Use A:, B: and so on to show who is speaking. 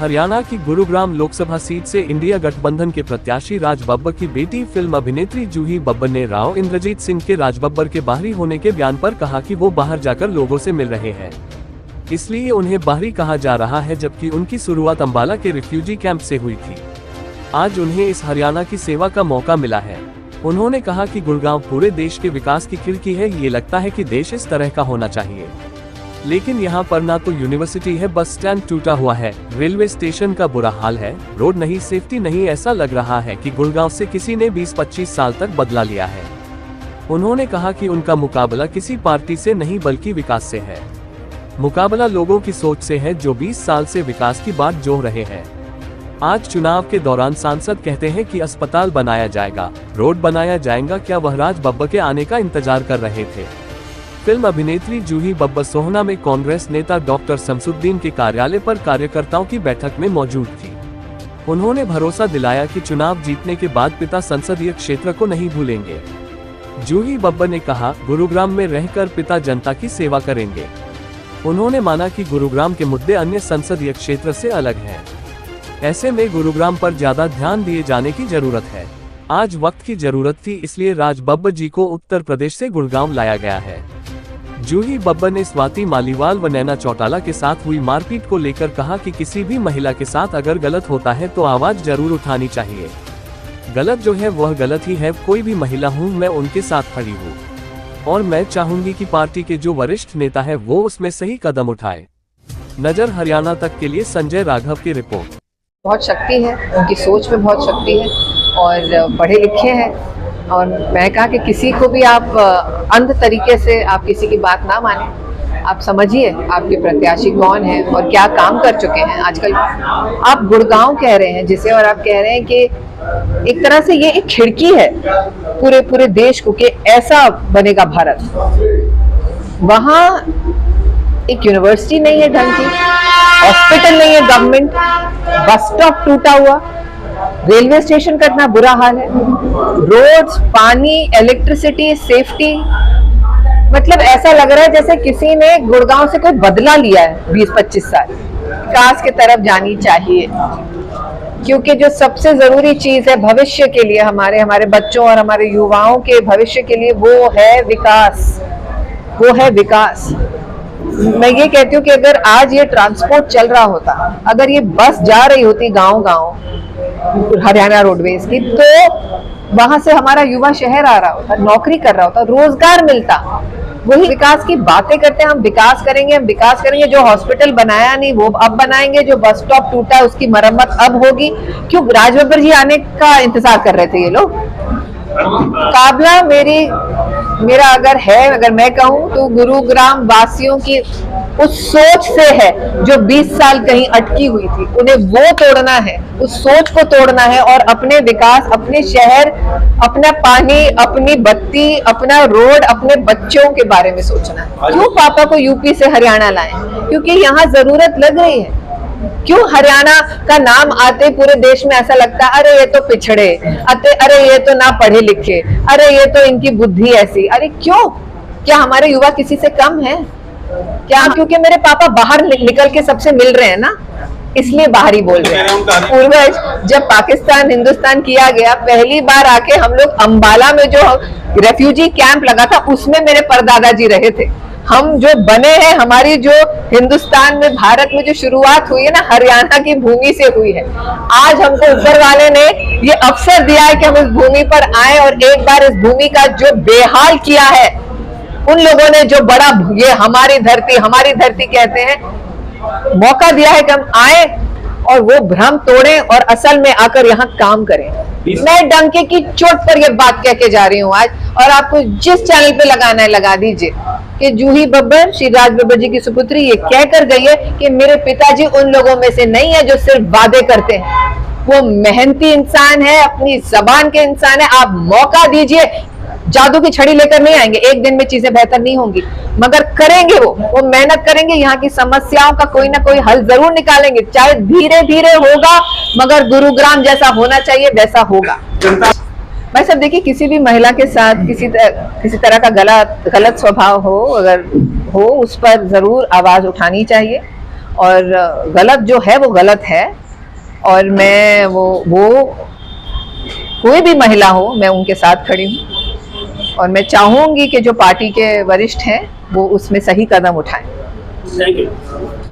A: हरियाणा की गुरुग्राम लोकसभा सीट से इंडिया गठबंधन के प्रत्याशी राज बब्बर की बेटी फिल्म अभिनेत्री जूही बब्बर ने राव इंद्रजीत सिंह के राज बब्बर के बाहरी होने के बयान पर कहा कि वो बाहर जाकर लोगों से मिल रहे हैं, इसलिए उन्हें बाहरी कहा जा रहा है, जबकि उनकी शुरुआत अंबाला के रिफ्यूजी कैंप से हुई थी। आज उन्हें इस हरियाणा की सेवा का मौका मिला है। उन्होंने कहा कि गुरुग्राम पूरे देश के विकास की खिड़की है। ये लगता है कि देश इस तरह का होना चाहिए, लेकिन यहाँ पर ना तो यूनिवर्सिटी है, बस स्टैंड टूटा हुआ है, रेलवे स्टेशन का बुरा हाल है, रोड नहीं, सेफ्टी नहीं। ऐसा लग रहा है कि गुड़गांव से किसी ने 20-25 साल तक बदला लिया है। उन्होंने कहा कि उनका मुकाबला किसी पार्टी से नहीं बल्कि विकास से है। मुकाबला लोगों की सोच से है जो 20 साल से विकास की बात जोह रहे हैं। आज चुनाव के दौरान सांसद कहते हैं कि अस्पताल बनाया जाएगा, रोड बनाया जाएगा। क्या वह राज बब्बर के आने का इंतजार कर रहे थे? फिल्म अभिनेत्री जूही बब्बर सोहना में कांग्रेस नेता डॉक्टर शमसुद्दीन के कार्यालय पर कार्यकर्ताओं की बैठक में मौजूद थी। उन्होंने भरोसा दिलाया कि चुनाव जीतने के बाद पिता संसदीय क्षेत्र को नहीं भूलेंगे। जूही बब्बर ने कहा, गुरुग्राम में रहकर पिता जनता की सेवा करेंगे। उन्होंने माना कि गुरुग्राम के मुद्दे अन्य संसदीय क्षेत्र से अलग हैं। ऐसे में गुरुग्राम पर ज्यादा ध्यान दिए जाने की जरूरत है। आज वक्त की जरूरत थी, इसलिए राज बब्बर जी को उत्तर प्रदेश से गुड़गांव लाया गया है। जूही बब्बर ने स्वाति मालीवाल व नैना चौटाला के साथ हुई मारपीट को लेकर कहा कि किसी भी महिला के साथ अगर गलत होता है तो आवाज जरूर उठानी चाहिए। गलत जो है वह गलत ही है। कोई भी महिला हूँ, मैं उनके साथ खड़ी हूँ और मैं चाहूंगी कि पार्टी के जो वरिष्ठ नेता है वो उसमें सही कदम उठाए। नजर हरियाणा तक के लिए संजय राघव की रिपोर्ट।
B: बहुत शक्ति है, उनकी सोच में बहुत शक्ति है और पढ़े लिखे हैं। और मैं कहा कि किसी को भी आप अंध तरीके से आप किसी की बात ना माने। आप समझिए आपके प्रत्याशी कौन है और क्या काम कर चुके हैं। आजकल आप गुड़गांव कह रहे हैं जिसे, और आप कह रहे हैं कि एक तरह से ये एक खिड़की है पूरे देश को कि ऐसा बनेगा भारत। वहाँ एक यूनिवर्सिटी नहीं है ढंग की, हॉस्पिटल नहीं है गवर्नमेंट, बस स्टॉप टूटा हुआ, रेलवे स्टेशन का इतना बुरा हाल है, रोड्स, पानी, इलेक्ट्रिसिटी, सेफ्टी, मतलब ऐसा लग रहा है जैसे किसी ने गुड़गांव से कोई बदला लिया है 20-25 साल। विकास की तरफ जानी चाहिए, क्योंकि जो सबसे जरूरी चीज है भविष्य के लिए, हमारे बच्चों और हमारे युवाओं के भविष्य के लिए, वो है विकास, वो है विकास। मैं ये कहती हूँ कि अगर आज ये ट्रांसपोर्ट चल रहा होता, अगर ये बस जा रही होती गांव-गांव हरियाणा रोडवेज की, तो वहां से हमारा युवा शहर आ रहा होता, नौकरी कर रहा होता, रोजगार मिलता। वही विकास की बातें करते हैं, हम विकास करेंगे। जो हॉस्पिटल बनाया नहीं वो अब बनाएंगे, जो बस स्टॉप टूटा है उसकी मरम्मत अब होगी। क्यों राज बब्बर जी आने का इंतजार कर रहे थे ये लोग? काबला मेरा अगर मैं कहूँ तो गुरुग्राम वासियों की उस सोच से है जो 20 साल कहीं अटकी हुई थी। उन्हें वो तोड़ना है, उस सोच को तोड़ना है और अपने विकास, अपने शहर, अपना पानी, अपनी बत्ती, अपना रोड, अपने बच्चों के बारे में सोचना है। क्यों पापा को यूपी से हरियाणा लाएं? क्योंकि यहाँ जरूरत लग रही है। क्यों हरियाणा का नाम आते पूरे देश में ऐसा लगता है, अरे ये तो पिछड़े, अरे ये तो ना पढ़े लिखे, अरे ये तो इनकी बुद्धि ऐसी। अरे क्यों? क्या हमारे युवा किसी से कम है क्या? क्योंकि मेरे पापा बाहर निकल के सबसे मिल रहे हैं ना, इसलिए बाहर ही बोल रहे हैं। पूर्वज जब पाकिस्तान हिंदुस्तान किया गया, पहली बार आके हम लोग अंबाला में जो रेफ्यूजी कैंप लगा था उसमें मेरे परदादा जी रहे थे। हम जो बने हैं, हमारी जो हिंदुस्तान में, भारत में जो शुरुआत हुई है ना, हरियाणा की भूमि से हुई है। आज हमको ऊपर वाले ने ये अवसर दिया है कि हम इस भूमि पर आए और एक बार इस भूमि का जो बेहाल किया है उन लोगों ने, जो बड़ा ये हमारी धरती कहते हैं, मौका दिया है कि हम आए और वो भ्रम तोड़ें और असल में आकर यहाँ काम करें। मैं डंके की चोट पर ये बात कह के जा रही हूँ आज, और आपको जिस चैनल पे लगाना है लगा दीजिए कि जूही बब्बर, श्री राज बब्बर जी की सुपुत्री, ये कहकर गई है कि मेरे पिताजी उन लोगों में से नहीं है जो सिर्फ वादे करते हैं। वो मेहनती इंसान है, अपनी जबान के इंसान है। आप मौका दीजिए, जादू की छड़ी लेकर नहीं आएंगे, एक दिन में चीजें बेहतर नहीं होंगी, मगर करेंगे वो मेहनत करेंगे, यहाँ की समस्याओं का कोई ना कोई हल जरूर निकालेंगे। चाहे धीरे धीरे होगा, मगर गुरुग्राम जैसा होना चाहिए वैसा होगा। भाई साहब देखिए, किसी भी महिला के साथ किसी तरह का गलत स्वभाव हो, अगर हो, उस पर जरूर आवाज उठानी चाहिए और गलत जो है वो गलत है, और मैं वो कोई भी महिला हो मैं उनके साथ खड़ी हूँ, और मैं चाहूँगी कि जो पार्टी के वरिष्ठ हैं वो उसमें सही कदम उठाएं।
C: Thank you.